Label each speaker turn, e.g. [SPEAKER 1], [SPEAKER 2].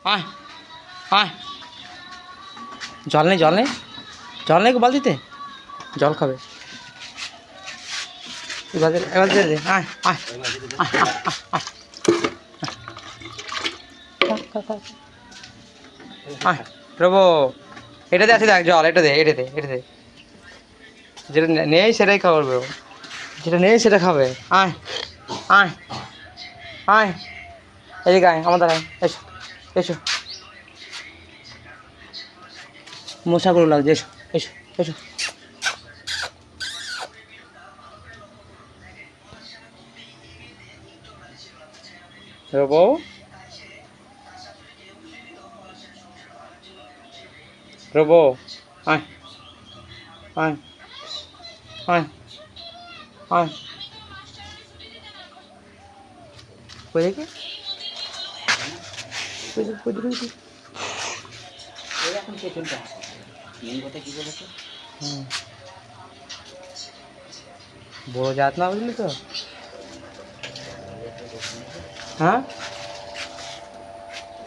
[SPEAKER 1] আয় আয়, জল নেই জল নেই জল নেই বালতিতে, জল খাবে এবার এবার দে। আয় আয় আয় আয় প্রভু, এটা দে আছে, দেখ জল, এটা দে এটা দে এটা দে, যেটা নেই সেটাই খাবে, যেটা নেই সেটা খাবে। আয় আয় আয়, এদিকে আয়, আমার দ্বারায় এসো এসো, মশাগুলো লাগছে, এসো এসো এসো। প্রভু প্রভু, আয় আয় আয় আয়, কই দেখি
[SPEAKER 2] এখন পেছনটা মেন কথা কী বলেছে,
[SPEAKER 1] বড় জাত না, বুঝলি তো? হ্যাঁ